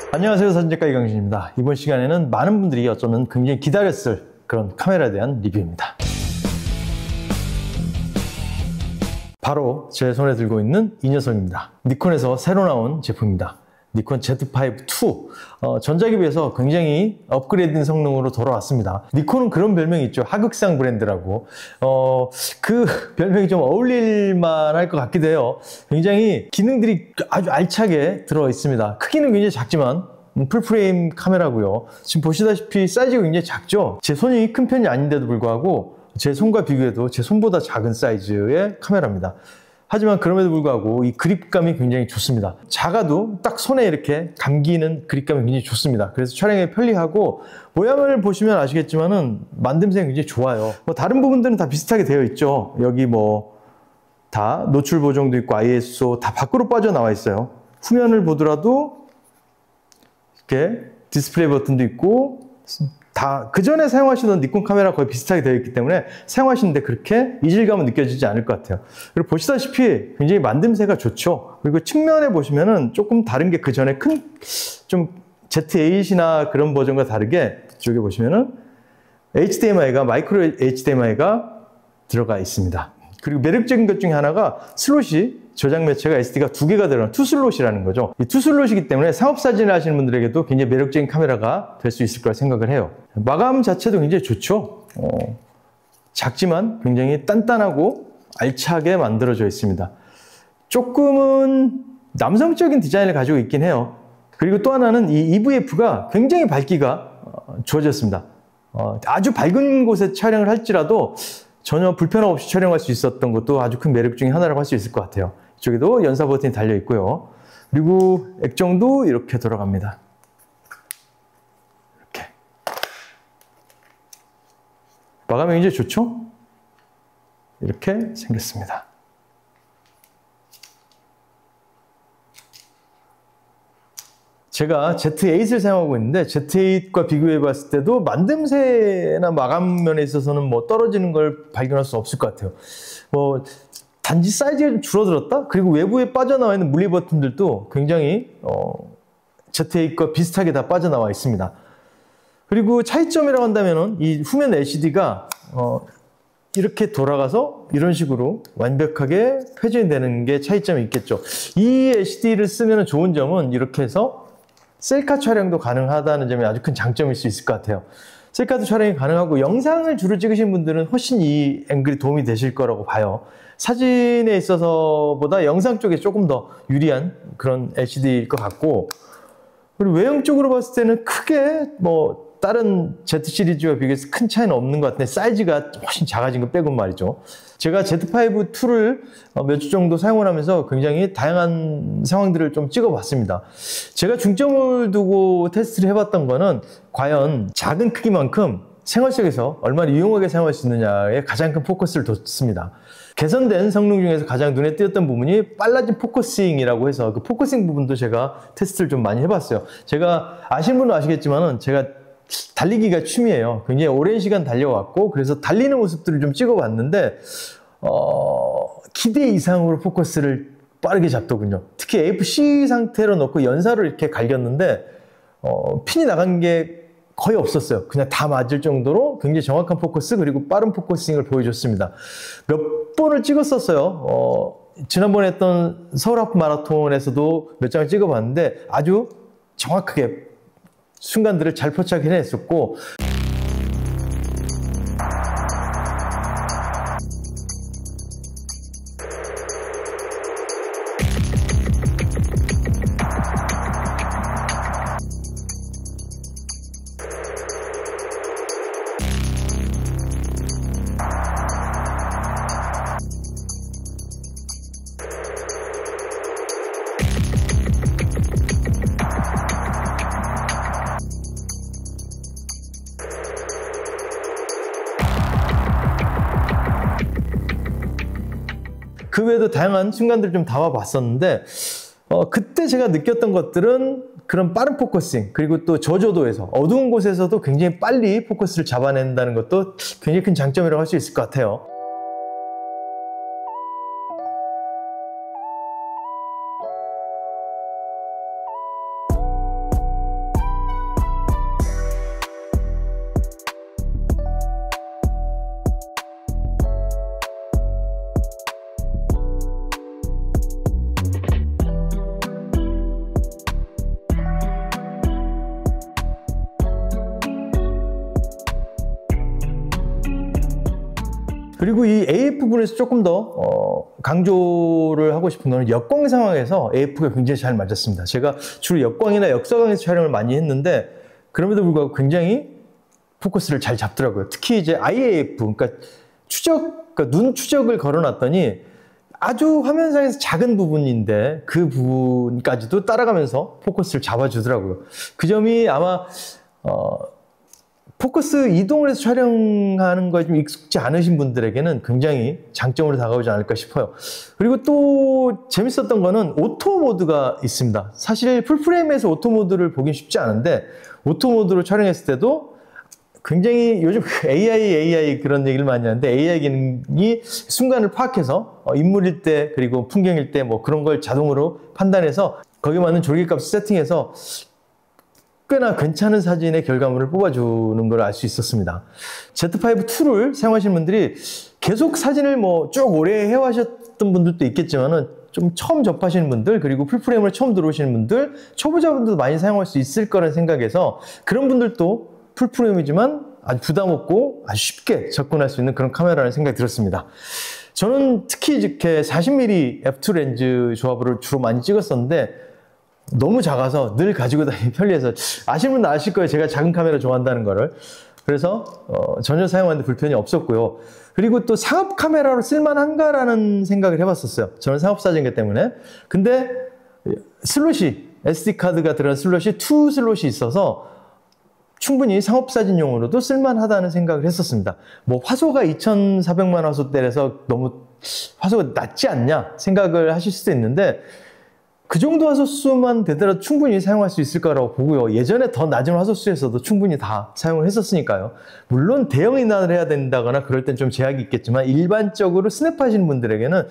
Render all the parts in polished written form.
안녕하세요, 사진작가 이강진입니다. 이번 시간에는 많은 분들이 어쩌면 굉장히 기다렸을 그런 카메라에 대한 리뷰입니다. 바로 제 손에 들고 있는 이 녀석입니다. 니콘에서 새로 나온 제품입니다. 니콘 Z5-2. 전작에 비해서 굉장히 업그레이드된 성능으로 돌아왔습니다. 니콘은 그런 별명이 있죠. 하극상 브랜드라고. 그 별명이 좀 어울릴만 할 것 같기도 해요. 굉장히 기능들이 아주 알차게 들어 있습니다. 크기는 굉장히 작지만 풀프레임 카메라고요. 지금 보시다시피 사이즈가 굉장히 작죠. 제 손이 큰 편이 아닌데도 불구하고 제 손과 비교해도 제 손보다 작은 사이즈의 카메라입니다. 하지만 그럼에도 불구하고 이 그립감이 굉장히 좋습니다. 작아도 딱 손에 이렇게 감기는 그립감이 굉장히 좋습니다. 그래서 촬영에 편리하고, 모양을 보시면 아시겠지만은 만듦새가 굉장히 좋아요. 다른 부분들은 다 비슷하게 되어 있죠. 여기 다 노출 보정도 있고 ISO 다 밖으로 빠져나와 있어요. 후면을 보더라도 이렇게 디스플레이 버튼도 있고, 다 그전에 사용하시던 니콘 카메라 거의 비슷하게 되어 있기 때문에 사용하시는데 그렇게 이질감은 느껴지지 않을 것 같아요. 그리고 보시다시피 굉장히 만듦새가 좋죠. 그리고 측면에 보시면은 조금 다른 게 그전에 좀 Z8이나 그런 버전과 다르게 이쪽에 보시면은 HDMI가 마이크로 HDMI가 들어가 있습니다. 그리고 매력적인 것 중에 하나가 슬롯이, 저장 매체가 SD가 2개가 들어간 투슬롯이라는 거죠. 이 투슬롯이기 때문에 상업사진을 하시는 분들에게도 굉장히 매력적인 카메라가 될 수 있을 거라 생각을 해요. 마감 자체도 굉장히 좋죠. 작지만 굉장히 단단하고 알차게 만들어져 있습니다. 조금은 남성적인 디자인을 가지고 있긴 해요. 그리고 또 하나는 이 EVF가 굉장히 밝기가 좋아졌습니다. 아주 밝은 곳에 촬영을 할지라도 전혀 불편함 없이 촬영할 수 있었던 것도 아주 큰 매력 중에 하나라고 할 수 있을 것 같아요. 이쪽에도 연사 버튼이 달려 있고요. 그리고 액정도 이렇게 돌아갑니다. 이렇게. 마감이 굉장히 좋죠? 이렇게 생겼습니다. 제가 Z8을 사용하고 있는데 Z8과 비교해 봤을 때도 만듦새나 마감 면에 있어서는 떨어지는 걸 발견할 수 없을 것 같아요. 단지 사이즈가 좀 줄어들었다? 그리고 외부에 빠져나와 있는 물리 버튼들도 굉장히 Z8과 비슷하게 다 빠져나와 있습니다. 그리고 차이점이라고 한다면은 이 후면 LCD가 이렇게 돌아가서 이런 식으로 완벽하게 회전이 되는 게 차이점이 있겠죠. 이 LCD를 쓰면 좋은 점은 이렇게 해서 셀카 촬영도 가능하다는 점이 아주 큰 장점일 수 있을 것 같아요. 셀카도 촬영이 가능하고, 영상을 주로 찍으신 분들은 훨씬 이 앵글이 도움이 되실 거라고 봐요. 사진에 있어서보다 영상 쪽에 조금 더 유리한 그런 LCD일 것 같고, 그리고 외형적으로 봤을 때는 크게 다른 Z 시리즈와 비교해서 큰 차이는 없는 것 같은데 사이즈가 훨씬 작아진 거 빼곤 말이죠. 제가 Z5-2를 몇 주 정도 사용을 하면서 굉장히 다양한 상황들을 좀 찍어봤습니다. 제가 중점을 두고 테스트를 해봤던 거는 과연 작은 크기만큼 생활 속에서 얼마나 유용하게 사용할 수 있느냐에 가장 큰 포커스를 뒀습니다. 개선된 성능 중에서 가장 눈에 띄었던 부분이 빨라진 포커싱이라고 해서 그 포커싱 부분도 제가 테스트를 좀 많이 해봤어요. 제가 아시는 분은 아시겠지만은 제가 달리기가 취미예요. 굉장히 오랜 시간 달려왔고, 그래서 달리는 모습들을 좀 찍어봤는데 기대 이상으로 포커스를 빠르게 잡더군요. 특히 AFC 상태로 놓고 연사를 이렇게 갈겼는데 핀이 나간 게 거의 없었어요. 그냥 다 맞을 정도로 굉장히 정확한 포커스, 그리고 빠른 포커싱을 보여줬습니다. 몇 번을 찍었었어요. 지난번에 했던 서울 하프 마라톤에서도 몇 장을 찍어봤는데 아주 정확하게 순간들을 잘 포착해냈었고, 그 외에도 다양한 순간들을 좀 담아봤었는데 그때 제가 느꼈던 것들은 그런 빠른 포커싱, 그리고 또 저조도에서 어두운 곳에서도 굉장히 빨리 포커스를 잡아낸다는 것도 굉장히 큰 장점이라고 할 수 있을 것 같아요. 그리고 이 AF 부분에서 조금 더 강조를 하고 싶은 거는 역광 상황에서 AF가 굉장히 잘 맞았습니다. 제가 주로 역광이나 역사광에서 촬영을 많이 했는데 그럼에도 불구하고 굉장히 포커스를 잘 잡더라고요. 특히 이제 IAF, 그러니까 눈 추적을 걸어놨더니 아주 화면상에서 작은 부분인데 그 부분까지도 따라가면서 포커스를 잡아주더라고요. 그 점이 아마 포커스 이동을 해서 촬영하는 거에 좀 익숙지 않으신 분들에게는 굉장히 장점으로 다가오지 않을까 싶어요. 그리고 또 재밌었던 거는 오토 모드가 있습니다. 사실 풀프레임에서 오토 모드를 보긴 쉽지 않은데 오토 모드로 촬영했을 때도 굉장히 요즘 AI 그런 얘기를 많이 하는데 AI 기능이 순간을 파악해서 인물일 때 그리고 풍경일 때 뭐 그런 걸 자동으로 판단해서 거기에 맞는 졸개값 세팅해서 꽤나 괜찮은 사진의 결과물을 뽑아주는 걸 알 수 있었습니다. Z5-2를 사용하시는 분들이 계속 사진을 뭐 쭉 오래 해오셨던 분들도 있겠지만은 좀 처음 접하시는 분들 그리고 풀프레임을 처음 들어오시는 분들 초보자분들도 많이 사용할 수 있을 거라는 생각에서 그런 분들도 풀프레임이지만 아주 부담 없고 아주 쉽게 접근할 수 있는 그런 카메라라는 생각이 들었습니다. 저는 특히 이렇게 40mm f2 렌즈 조합으로 주로 많이 찍었었는데 너무 작아서 늘 가지고 다니기 편리해서 아시는 분들 아실 거예요. 제가 작은 카메라 좋아한다는 거를. 그래서 전혀 사용하는데 불편이 없었고요. 그리고 또 상업 카메라로 쓸만한가라는 생각을 해봤었어요. 저는 상업 사진기 때문에. 근데 슬롯이 SD카드가 들어간 슬롯이 2 슬롯이 있어서 충분히 상업사진용으로도 쓸만하다는 생각을 했었습니다. 뭐 화소가 2400만 화소대라서 너무 화소가 낮지 않냐 생각을 하실 수도 있는데 그 정도 화소수만 되더라도 충분히 사용할 수 있을 거라고 보고요. 예전에 더 낮은 화소수에서도 충분히 다 사용을 했었으니까요. 물론 대형 인화를 해야 된다거나 그럴 땐 좀 제약이 있겠지만 일반적으로 스냅하시는 분들에게는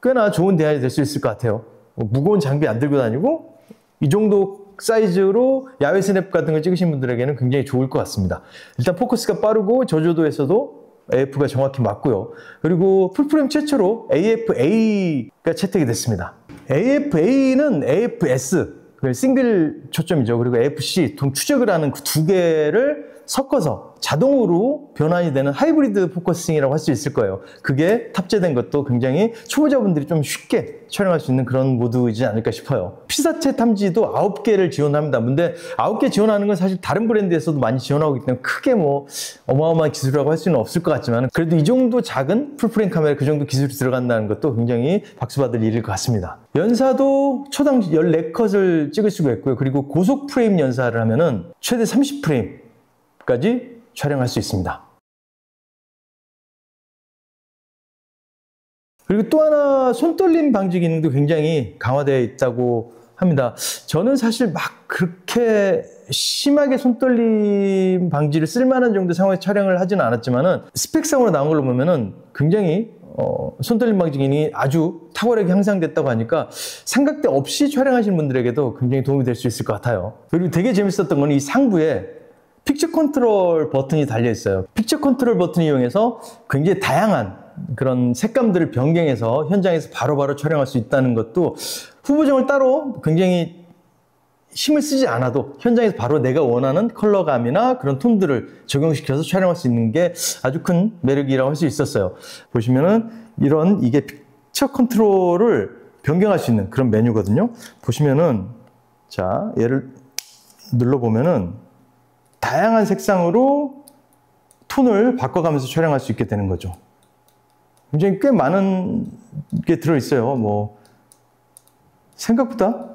꽤나 좋은 대안이 될 수 있을 것 같아요. 무거운 장비 안 들고 다니고 이 정도 사이즈로 야외 스냅 같은 걸 찍으신 분들에게는 굉장히 좋을 것 같습니다. 일단 포커스가 빠르고 저조도에서도 AF가 정확히 맞고요. 그리고 풀프레임 최초로 AF-A가 채택이 됐습니다. AF-A는 AF-S, 싱글 초점이죠. 그리고 AF-C, 추적을 하는 그 두 개를 섞어서 자동으로 변환이 되는 하이브리드 포커싱이라고 할 수 있을 거예요. 그게 탑재된 것도 굉장히 초보자분들이 좀 쉽게 촬영할 수 있는 그런 모드이지 않을까 싶어요. 피사체 탐지도 9개를 지원합니다. 근데 9개 지원하는 건 사실 다른 브랜드에서도 많이 지원하고 있기 때문에 크게 뭐 어마어마한 기술이라고 할 수는 없을 것 같지만 그래도 이 정도 작은 풀프레임 카메라 그 정도 기술이 들어간다는 것도 굉장히 박수받을 일일 것 같습니다. 연사도 초당 14컷을 찍을 수가 있고요. 그리고 고속 프레임 연사를 하면은 최대 30프레임까지 촬영할 수 있습니다. 그리고 또 하나 손떨림 방지 기능도 굉장히 강화되어 있다고 합니다. 저는 사실 막 그렇게 심하게 손떨림 방지를 쓸만한 정도 상황에서 촬영을 하지는 않았지만은 스펙상으로 나온 걸로 보면은 굉장히 손떨림 방지 기능이 아주 탁월하게 향상됐다고 하니까 삼각대 없이 촬영하시는 분들에게도 굉장히 도움이 될 수 있을 것 같아요. 그리고 되게 재밌었던 건 이 상부에 픽처 컨트롤 버튼이 달려 있어요. 픽처 컨트롤 버튼을 이용해서 굉장히 다양한 그런 색감들을 변경해서 현장에서 바로바로 촬영할 수 있다는 것도 후보정을 따로 굉장히 힘을 쓰지 않아도 현장에서 바로 내가 원하는 컬러감이나 그런 톤들을 적용시켜서 촬영할 수 있는 게 아주 큰 매력이라고 할 수 있었어요. 보시면은 이게 픽처 컨트롤을 변경할 수 있는 그런 메뉴거든요. 보시면은 자, 얘를 눌러보면은 다양한 색상으로 톤을 바꿔가면서 촬영할 수 있게 되는 거죠. 굉장히 꽤 많은 게 들어있어요. 뭐 생각보다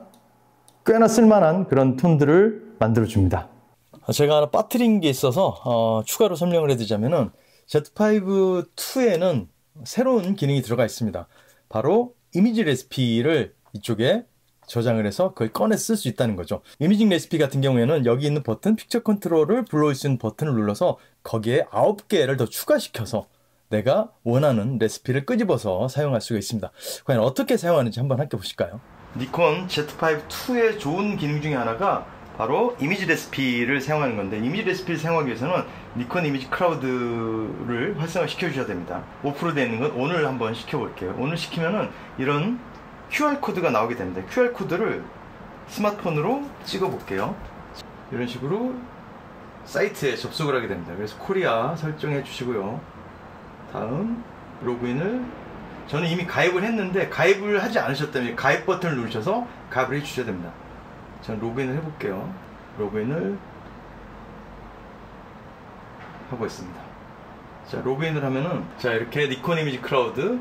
꽤나 쓸만한 그런 톤들을 만들어줍니다. 제가 하나 빠뜨린 게 있어서 추가로 설명을 해드리자면은 Z5-2에는 새로운 기능이 들어가 있습니다. 바로 이미지 레시피를 이쪽에 저장을 해서 그걸 꺼내 쓸 수 있다는 거죠. 이미징 레시피 같은 경우에는 여기 있는 버튼, 픽처 컨트롤을 불러올 수 있는 버튼을 눌러서 거기에 9개를 더 추가시켜서 내가 원하는 레시피를 끄집어서 사용할 수가 있습니다. 과연 어떻게 사용하는지 한번 함께 보실까요? 니콘 Z5-2의 좋은 기능 중에 하나가 바로 이미지 레시피를 사용하는 건데, 이미지 레시피를 사용하기 위해서는 니콘 이미지 클라우드를 활성화 시켜 주셔야 됩니다. 오프로 되어 있는 건 오늘 한번 시켜 볼게요. 오늘 시키면은 이런 QR코드가 나오게 됩니다. QR코드를 스마트폰으로 찍어 볼게요. 이런 식으로 사이트에 접속을 하게 됩니다. 그래서 코리아 설정해 주시고요. 다음 로그인을, 저는 이미 가입을 했는데 가입을 하지 않으셨다면 가입 버튼을 누르셔서 가입을 해주셔야 됩니다. 저는 로그인을 해볼게요. 로그인을 하고 있습니다. 자, 로그인을 하면은, 자, 이렇게 니콘 이미지 클라우드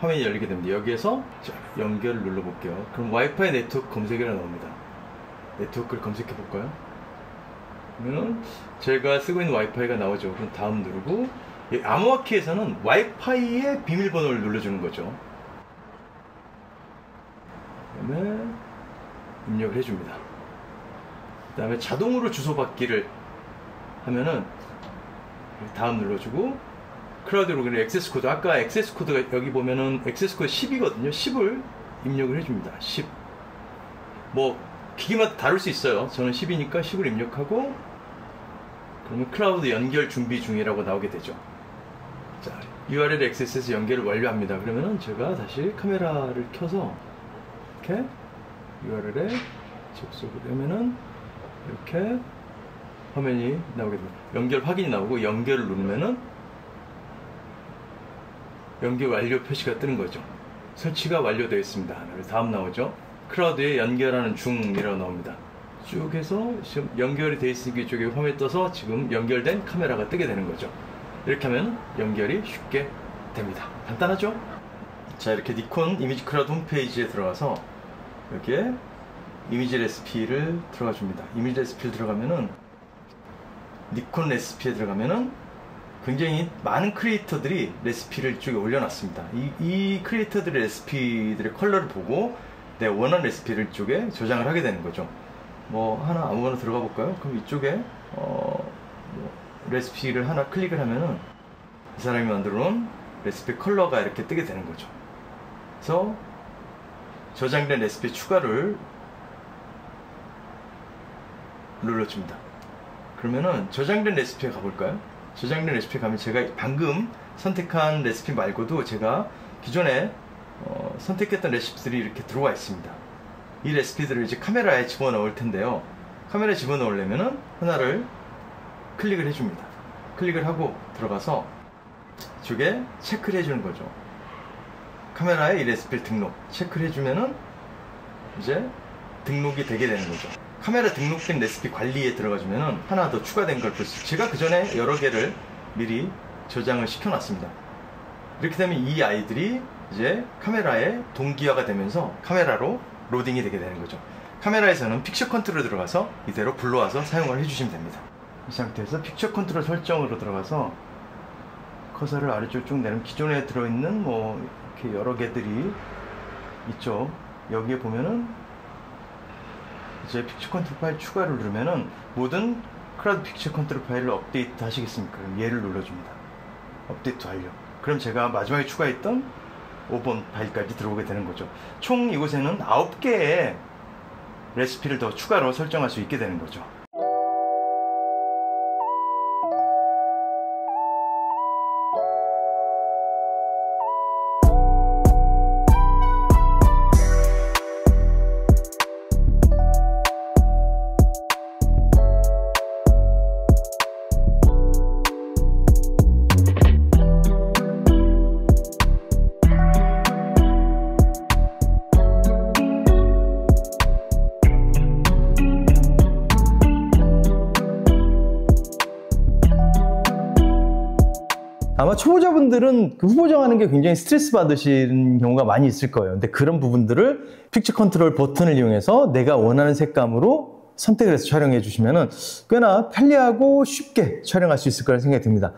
화면이 열리게 됩니다. 여기에서 자, 연결을 눌러볼게요. 그럼 와이파이 네트워크 검색이라 나옵니다. 네트워크를 검색해 볼까요? 그러면은 제가 쓰고 있는 와이파이가 나오죠. 그럼 다음 누르고, 암호화키에서는 와이파이의 비밀번호를 눌러주는 거죠. 그 다음에 입력을 해줍니다. 그 다음에 자동으로 주소 받기를 하면은 다음 눌러주고, 클라우드 로그인 액세스 코드, 아까 액세스 코드가 여기 보면은 액세스 코드 10이거든요. 10을 입력을 해줍니다. 10. 뭐 기기마다 다를 수 있어요. 저는 10이니까 10을 입력하고, 그러면 클라우드 연결 준비 중이라고 나오게 되죠. 자, URL 액세스에서 연결을 완료합니다. 그러면은 제가 다시 카메라를 켜서 이렇게 URL에 접속을 하면은 이렇게 화면이 나오게 됩니다. 연결 확인이 나오고, 연결을 누르면은 연결 완료 표시가 뜨는 거죠. 설치가 완료되어 있습니다. 다음 나오죠. 클라우드에 연결하는 중이라고 나옵니다. 쭉 해서 지금 연결이 되어 있으니까 이쪽에 화면이 떠서 지금 연결된 카메라가 뜨게 되는 거죠. 이렇게 하면 연결이 쉽게 됩니다. 간단하죠? 자, 이렇게 니콘 이미지 클라우드 홈페이지에 들어가서 여기에 이미지 레시피를 들어가 줍니다. 이미지 레시피를 들어가면은, 니콘 레시피에 들어가면은 굉장히 많은 크리에이터들이 레시피를 이쪽에 올려놨습니다. 이 크리에이터들의 레시피들의 컬러를 보고 내 원하는 레시피를 이쪽에 저장을 하게 되는 거죠. 뭐 하나 아무거나 들어가 볼까요? 그럼 이쪽에 레시피를 하나 클릭을 하면은 이 사람이 만들어 놓은 레시피 컬러가 이렇게 뜨게 되는 거죠. 그래서 저장된 레시피 추가를 눌러줍니다. 그러면은 저장된 레시피에 가볼까요? 저장된 레시피에 가면 제가 방금 선택한 레시피 말고도 제가 기존에 선택했던 레시피들이 이렇게 들어와 있습니다. 이 레시피들을 이제 카메라에 집어넣을 텐데요. 카메라에 집어넣으려면은 하나를 클릭을 해줍니다. 클릭을 하고 들어가서 이쪽에 체크를 해주는 거죠. 카메라에 이 레시피를 등록, 체크를 해주면은 이제 등록이 되게 되는 거죠. 카메라 등록된 레시피 관리에 들어가주면은 하나 더 추가된 걸 볼 수 있어요. 제가 그 전에 여러 개를 미리 저장을 시켜놨습니다. 이렇게 되면 이 아이들이 이제 카메라에 동기화가 되면서 카메라로 로딩이 되게 되는 거죠. 카메라에서는 픽처 컨트롤 들어가서 이대로 불러와서 사용을 해주시면 됩니다. 이 상태에서 픽처 컨트롤 설정으로 들어가서 커서를 아래쪽 쭉 내리면 기존에 들어있는 뭐 이렇게 여러 개들이 있죠. 여기에 보면은 이제 픽처 컨트롤 파일 추가를 누르면은 모든 클라우드 픽처 컨트롤 파일을 업데이트 하시겠습니까? 그럼 얘를 눌러줍니다. 업데이트 완료. 그럼 제가 마지막에 추가했던 5번 파일까지 들어오게 되는 거죠. 총 이곳에는 9개의 레시피를 더 추가로 설정할 수 있게 되는 거죠. 아마 초보자분들은 그 후보 정하는 게 굉장히 스트레스 받으시는 경우가 많이 있을 거예요. 근데 그런 부분들을 픽처 컨트롤 버튼을 이용해서 내가 원하는 색감으로 선택을 해서 촬영해 주시면은 꽤나 편리하고 쉽게 촬영할 수 있을 거라는 생각이 듭니다.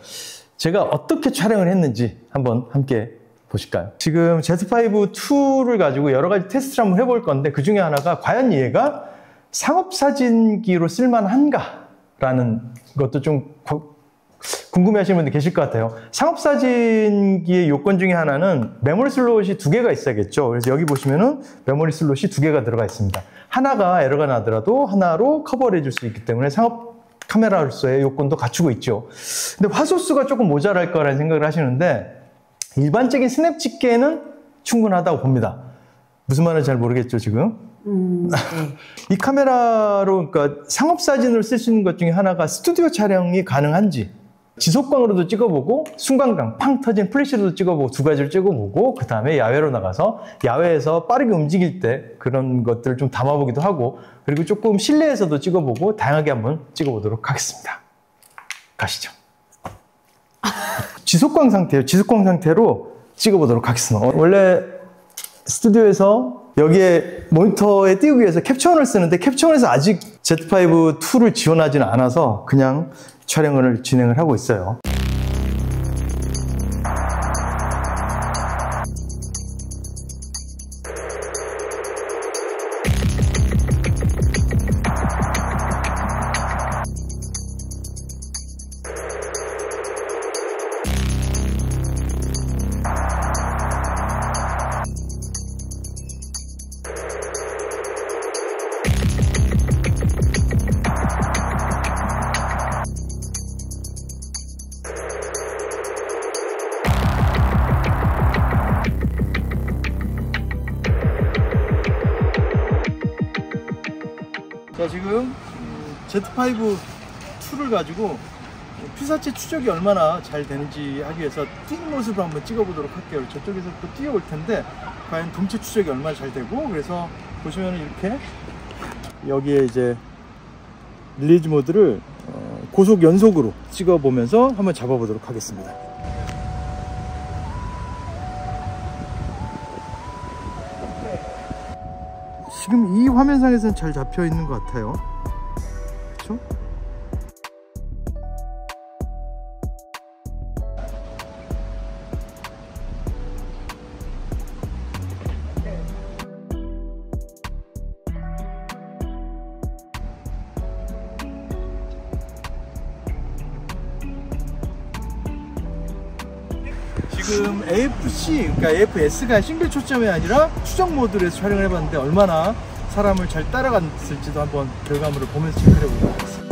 제가 어떻게 촬영을 했는지 한번 함께 보실까요? 지금 Z5-2를 가지고 여러 가지 테스트를 한번 해볼 건데, 그 중에 하나가 과연 얘가 상업사진기로 쓸만한가? 라는 것도 좀 궁금해하시는 분들 계실 것 같아요. 상업사진기의 요건 중에 하나는 메모리 슬롯이 2개가 있어야겠죠. 그래서 여기 보시면은 메모리 슬롯이 2개가 들어가 있습니다. 하나가 에러가 나더라도 하나로 커버를 해줄 수 있기 때문에 상업 카메라로서의 요건도 갖추고 있죠. 근데 화소수가 조금 모자랄 거라는 생각을 하시는데, 일반적인 스냅 찍기에는 충분하다고 봅니다. 무슨 말인지 잘 모르겠죠, 지금? 이 카메라로, 그러니까 상업사진으로 쓸 수 있는 것 중에 하나가 스튜디오 촬영이 가능한지, 지속광으로도 찍어보고 순간광 팡 터진 플래시로도 찍어보고 두 가지를 찍어보고 그 다음에 야외로 나가서 야외에서 빠르게 움직일 때 그런 것들을 좀 담아보기도 하고 그리고 조금 실내에서도 찍어보고 다양하게 한번 찍어보도록 하겠습니다. 가시죠. 지속광 상태예요. 지속광 상태로 찍어보도록 하겠습니다. 원래 스튜디오에서 여기에 모니터에 띄우기 위해서 캡처원을 쓰는데 캡처원에서 아직 Z5-2를 지원하지는 않아서 그냥 촬영을 진행을 하고 있어요. 자, 지금 Z5-2를 가지고 피사체 추적이 얼마나 잘 되는지 하기 위해서 뛰는 모습을 한번 찍어보도록 할게요. 저쪽에서 또 뛰어올 텐데 과연 동체 추적이 얼마나 잘 되고, 그래서 보시면 이렇게 여기에 이제 릴리즈 모드를 고속 연속으로 찍어보면서 한번 잡아보도록 하겠습니다. 지금 이 화면상에서는 잘 잡혀 있는 것 같아요. 그렇죠? 지금 AFC, 그러니까 AFS가 싱글 초점이 아니라 추적 모드로 해서 촬영을 해봤는데 얼마나 사람을 잘 따라갔을지도 한번 결과물을 보면서 체크해 보도록 하겠습니다.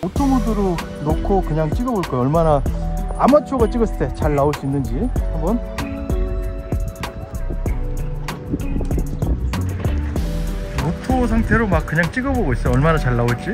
오토 모드로 놓고 그냥 찍어볼 거예요. 얼마나 아마추어가 찍었을 때 잘 나올 수 있는지 한번. 오토 상태로 막 그냥 찍어보고 있어요. 얼마나 잘 나올지.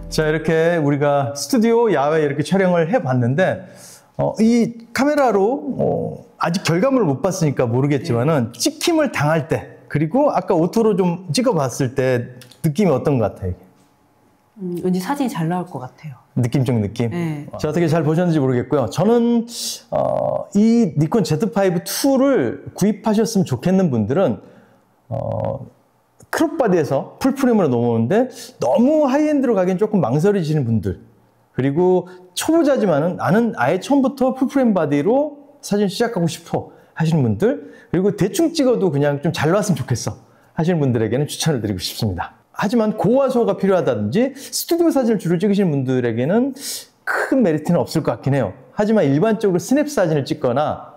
자, 이렇게 우리가 스튜디오 야외 이렇게 촬영을 해봤는데 이 카메라로 아직 결과물을 못 봤으니까 모르겠지만은 찍힘을 당할 때, 그리고 아까 오토로 좀 찍어봤을 때 느낌이 어떤 것 같아요? 왠지 사진이 잘 나올 것 같아요. 느낌적 느낌? 네. 자, 어떻게 잘 보셨는지 모르겠고요. 저는 이 니콘 Z5-2를 구입하셨으면 좋겠는 분들은 크롭바디에서 풀프레임으로 넘어오는데 너무 하이엔드로 가기엔 조금 망설이시는 분들, 그리고 초보자지만은 나는 아예 처음부터 풀프레임 바디로 사진 시작하고 싶어 하시는 분들, 그리고 대충 찍어도 그냥 좀 잘 나왔으면 좋겠어 하시는 분들에게는 추천을 드리고 싶습니다. 하지만 고화소가 필요하다든지 스튜디오 사진을 주로 찍으시는 분들에게는 큰 메리트는 없을 것 같긴 해요. 하지만 일반적으로 스냅 사진을 찍거나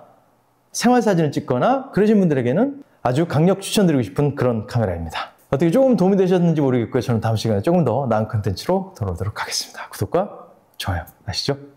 생활 사진을 찍거나 그러신 분들에게는 아주 강력 추천드리고 싶은 그런 카메라입니다. 어떻게 조금 도움이 되셨는지 모르겠고요. 저는 다음 시간에 조금 더 나은 컨텐츠로 돌아오도록 하겠습니다. 구독과 좋아요 아시죠?